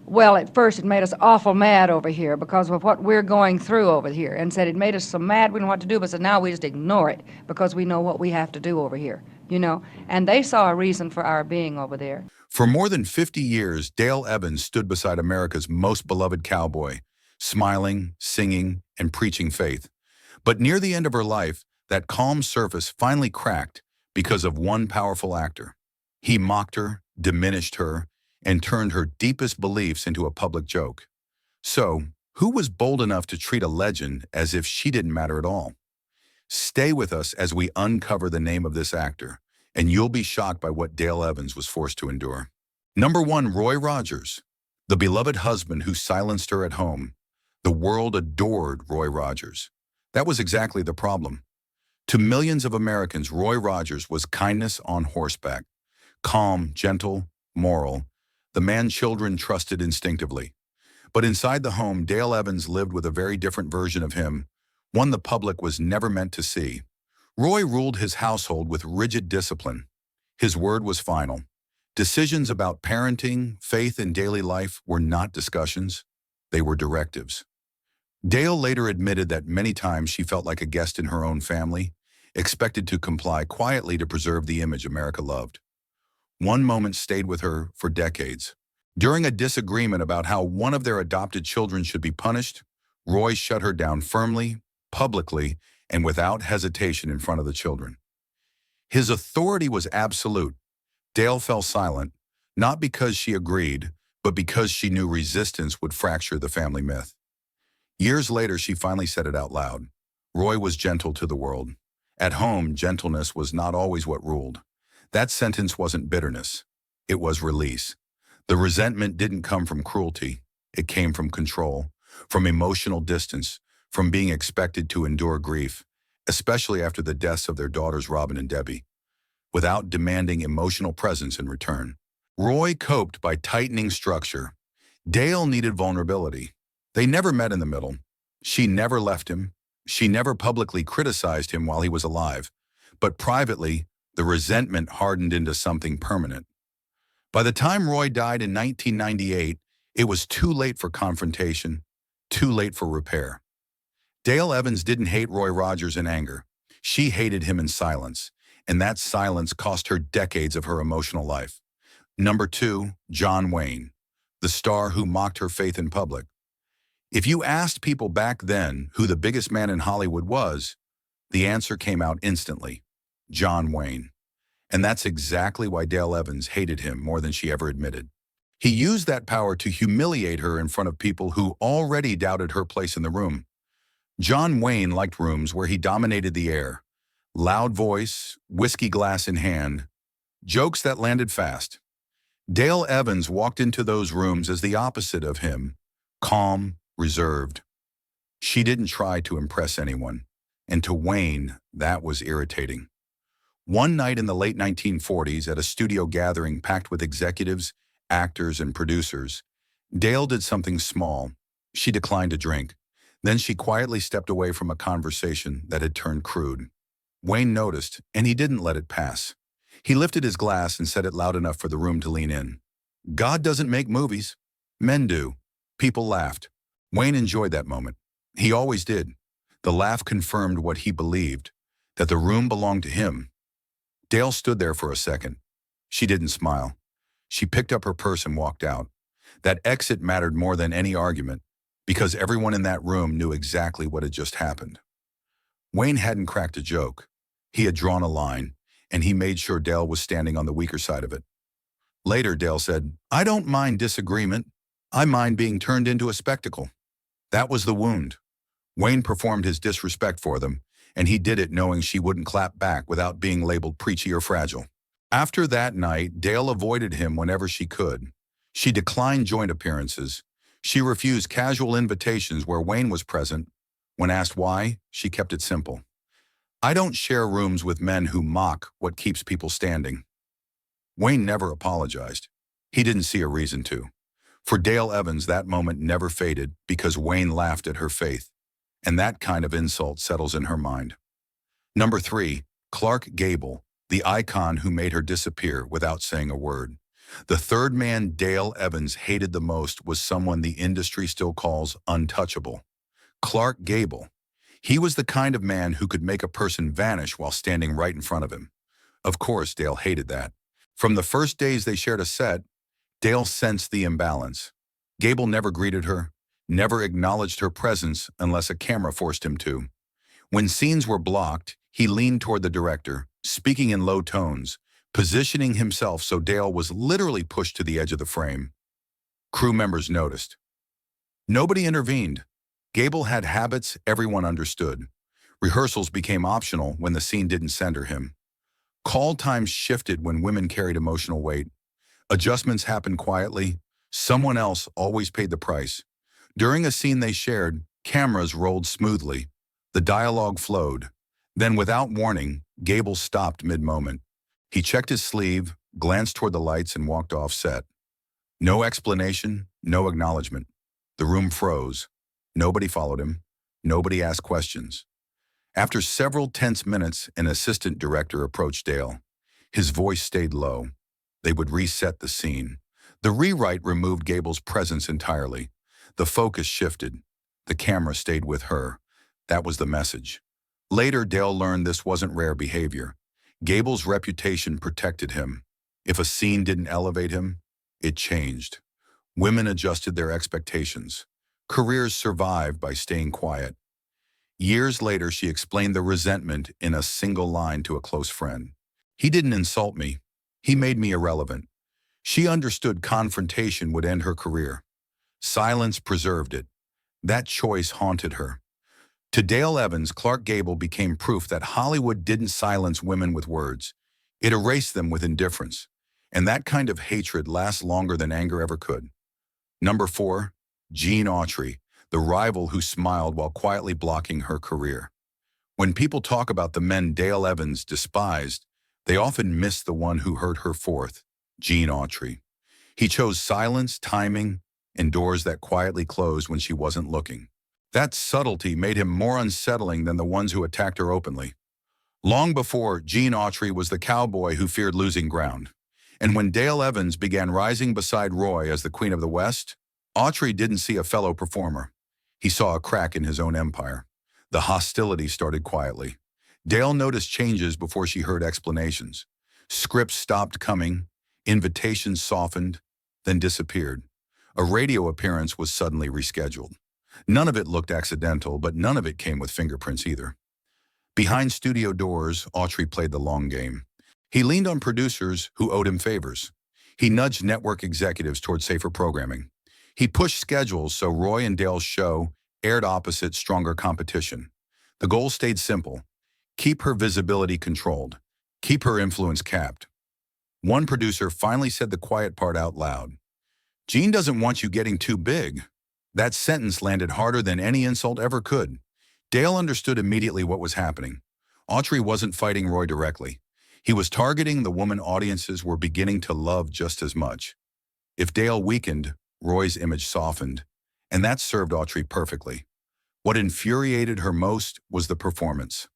Well, at first it made us awful mad over here because of what we're going through over here, and said it made us so mad we didn't know what to do, but said now we just ignore it because we know what we have to do over here, you know. And they saw a reason for our being over there. For more than 50 years, Dale Evans stood beside America's most beloved cowboy, smiling, singing, and preaching faith. But near the end of her life, that calm surface finally cracked because of one powerful actor. He mocked her, diminished her, and turned her deepest beliefs into a public joke. So, who was bold enough to treat a legend as if she didn't matter at all? Stay with us as we uncover the name of this actor, and you'll be shocked by what Dale Evans was forced to endure. Number 1, Roy Rogers, the beloved husband who silenced her at home. The world adored Roy Rogers. That was exactly the problem. To millions of Americans, Roy Rogers was kindness on horseback. Calm, gentle, moral, the man children trusted instinctively. But inside the home, Dale Evans lived with a very different version of him, one the public was never meant to see. Roy ruled his household with rigid discipline. His word was final. Decisions about parenting, faith, and daily life were not discussions. They were directives. Dale later admitted that many times she felt like a guest in her own family, expected to comply quietly to preserve the image America loved. One moment stayed with her for decades. During a disagreement about how one of their adopted children should be punished, Roy shut her down firmly, publicly, and without hesitation in front of the children. His authority was absolute. Dale fell silent, not because she agreed, but because she knew resistance would fracture the family myth. Years later, she finally said it out loud. Roy was gentle to the world. At home, gentleness was not always what ruled. That sentence wasn't bitterness. It was release. The resentment didn't come from cruelty. It came from control, from emotional distance, from being expected to endure grief, especially after the deaths of their daughters Robin and Debbie, without demanding emotional presence in return. Roy coped by tightening structure. Dale needed vulnerability. They never met in the middle. She never left him. She never publicly criticized him while he was alive. But privately, the resentment hardened into something permanent. By the time Roy died in 1998, it was too late for confrontation, too late for repair. Dale Evans didn't hate Roy Rogers in anger. She hated him in silence, and that silence cost her decades of her emotional life. Number 2, John Wayne, the star who mocked her faith in public. If you asked people back then who the biggest man in Hollywood was, the answer came out instantly: John Wayne. And that's exactly why Dale Evans hated him more than she ever admitted. He used that power to humiliate her in front of people who already doubted her place in the room. John Wayne liked rooms where he dominated the air. Loud voice, whiskey glass in hand, jokes that landed fast. Dale Evans walked into those rooms as the opposite of him, calm, reserved. She didn't try to impress anyone, and to Wayne, that was irritating. One night in the late 1940s at a studio gathering packed with executives, actors, and producers, Dale did something small. She declined a drink. Then she quietly stepped away from a conversation that had turned crude. Wayne noticed, and he didn't let it pass. He lifted his glass and said it loud enough for the room to lean in. "God doesn't make movies. Men do." People laughed. Wayne enjoyed that moment. He always did. The laugh confirmed what he believed, that the room belonged to him. Dale stood there for a second. She didn't smile. She picked up her purse and walked out. That exit mattered more than any argument, because everyone in that room knew exactly what had just happened. Wayne hadn't cracked a joke. He had drawn a line, and he made sure Dale was standing on the weaker side of it. Later, Dale said, "I don't mind disagreement. I mind being turned into a spectacle." That was the wound. Wayne performed his disrespect for them, and he did it knowing she wouldn't clap back without being labeled preachy or fragile. After that night, Dale avoided him whenever she could. She declined joint appearances. She refused casual invitations where Wayne was present. When asked why, she kept it simple. "I don't share rooms with men who mock what keeps people standing." Wayne never apologized. He didn't see a reason to. For Dale Evans, that moment never faded because Wayne laughed at her faith, and that kind of insult settles in her mind. Number 3, Clark Gable, the icon who made her disappear without saying a word. The third man Dale Evans hated the most was someone the industry still calls untouchable: Clark Gable. He was the kind of man who could make a person vanish while standing right in front of him. Of course, Dale hated that. From the first days they shared a set, Dale sensed the imbalance. Gable never greeted her, never acknowledged her presence unless a camera forced him to. When scenes were blocked, he leaned toward the director, speaking in low tones, positioning himself so Dale was literally pushed to the edge of the frame. Crew members noticed. Nobody intervened. Gable had habits everyone understood. Rehearsals became optional when the scene didn't center him. Call times shifted when women carried emotional weight. Adjustments happened quietly. Someone else always paid the price. During a scene they shared, cameras rolled smoothly. The dialogue flowed. Then, without warning, Gable stopped mid-moment. He checked his sleeve, glanced toward the lights, and walked off set. No explanation, no acknowledgement. The room froze. Nobody followed him. Nobody asked questions. After several tense minutes, an assistant director approached Dale. His voice stayed low. They would reset the scene. The rewrite removed Gable's presence entirely. The focus shifted. The camera stayed with her. That was the message. Later, Dale learned this wasn't rare behavior. Gable's reputation protected him. If a scene didn't elevate him, it changed. Women adjusted their expectations. Careers survived by staying quiet. Years later, she explained the resentment in a single line to a close friend. "He didn't insult me. He made me irrelevant." She understood confrontation would end her career. Silence preserved it. That choice haunted her. To Dale Evans, Clark Gable became proof that Hollywood didn't silence women with words. It erased them with indifference. And that kind of hatred lasts longer than anger ever could. Number 4, Gene Autry, the rival who smiled while quietly blocking her career. When people talk about the men Dale Evans despised, they often miss the one who hurt her fourth, Gene Autry. He chose silence, timing, and doors that quietly closed when she wasn't looking. That subtlety made him more unsettling than the ones who attacked her openly. Long before, Gene Autry was the cowboy who feared losing ground. And when Dale Evans began rising beside Roy as the Queen of the West, Autry didn't see a fellow performer. He saw a crack in his own empire. The hostility started quietly. Dale noticed changes before she heard explanations. Scripts stopped coming, invitations softened, then disappeared. A radio appearance was suddenly rescheduled. None of it looked accidental, but none of it came with fingerprints either. Behind studio doors, Autry played the long game. He leaned on producers who owed him favors. He nudged network executives toward safer programming. He pushed schedules so Roy and Dale's show aired opposite stronger competition. The goal stayed simple: keep her visibility controlled, keep her influence capped. One producer finally said the quiet part out loud. "Gene doesn't want you getting too big." That sentence landed harder than any insult ever could. Dale understood immediately what was happening. Autry wasn't fighting Roy directly. He was targeting the woman audiences were beginning to love just as much. If Dale weakened, Roy's image softened, and that served Autry perfectly. What infuriated her most was the performance.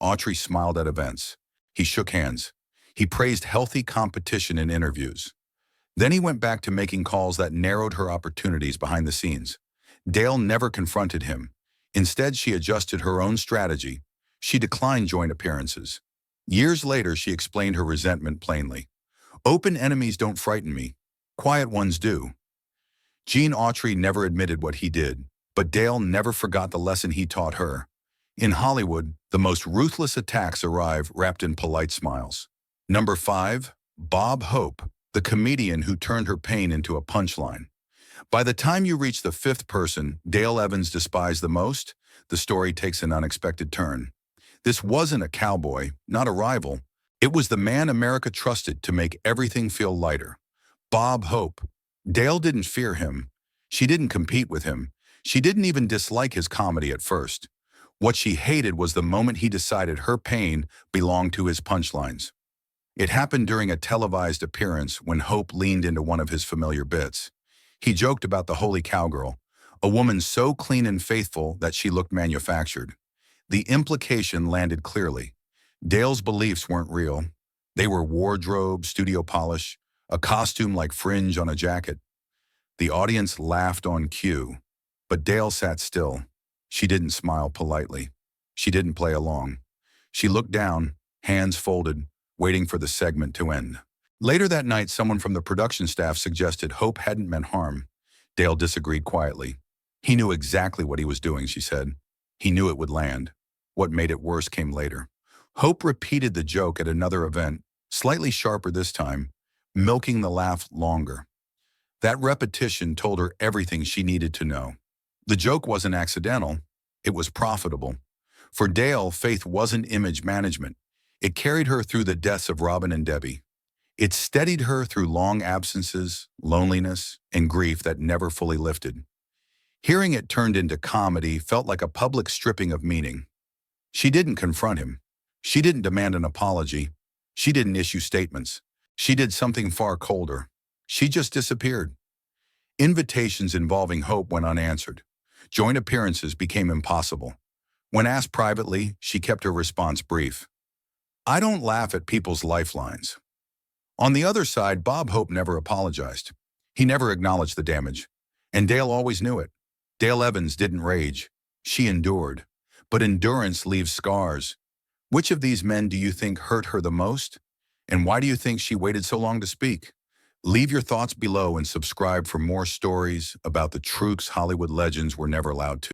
Autry smiled at events. He shook hands. He praised healthy competition in interviews. Then he went back to making calls that narrowed her opportunities behind the scenes. Dale never confronted him. Instead, she adjusted her own strategy. She declined joint appearances. Years later, she explained her resentment plainly. "Open enemies don't frighten me. Quiet ones do." Gene Autry never admitted what he did, but Dale never forgot the lesson he taught her. In Hollywood, the most ruthless attacks arrive wrapped in polite smiles. Number 5, Bob Hope, the comedian who turned her pain into a punchline. By the time you reach the 5th person Dale Evans despised the most, the story takes an unexpected turn. This wasn't a cowboy, not a rival. It was the man America trusted to make everything feel lighter. Bob Hope. Dale didn't fear him. She didn't compete with him. She didn't even dislike his comedy at first. What she hated was the moment he decided her pain belonged to his punchlines. It happened during a televised appearance when Hope leaned into one of his familiar bits. He joked about the holy cowgirl, a woman so clean and faithful that she looked manufactured. The implication landed clearly. Dale's beliefs weren't real. They were wardrobe, studio polish, a costume like fringe on a jacket. The audience laughed on cue, but Dale sat still. She didn't smile politely. She didn't play along. She looked down, hands folded, waiting for the segment to end. Later that night, someone from the production staff suggested Hope hadn't meant harm. Dale disagreed quietly. He knew exactly what he was doing, she said. He knew it would land. What made it worse came later. Hope repeated the joke at another event, slightly sharper this time, milking the laugh longer. That repetition told her everything she needed to know. The joke wasn't accidental, it was profitable. For Dale, faith wasn't image management. It carried her through the deaths of Robin and Debbie. It steadied her through long absences, loneliness, and grief that never fully lifted. Hearing it turned into comedy felt like a public stripping of meaning. She didn't confront him. She didn't demand an apology. She didn't issue statements. She did something far colder. She just disappeared. Invitations involving Hope went unanswered. Joint appearances became impossible. When asked privately, she kept her response brief. I don't laugh at people's lifelines. On the other side, Bob Hope never apologized. He never acknowledged the damage. And Dale always knew it. Dale Evans didn't rage. She endured. But endurance leaves scars. Which of these men do you think hurt her the most? And why do you think she waited so long to speak? Leave your thoughts below and subscribe for more stories about the truths Hollywood legends were never allowed to.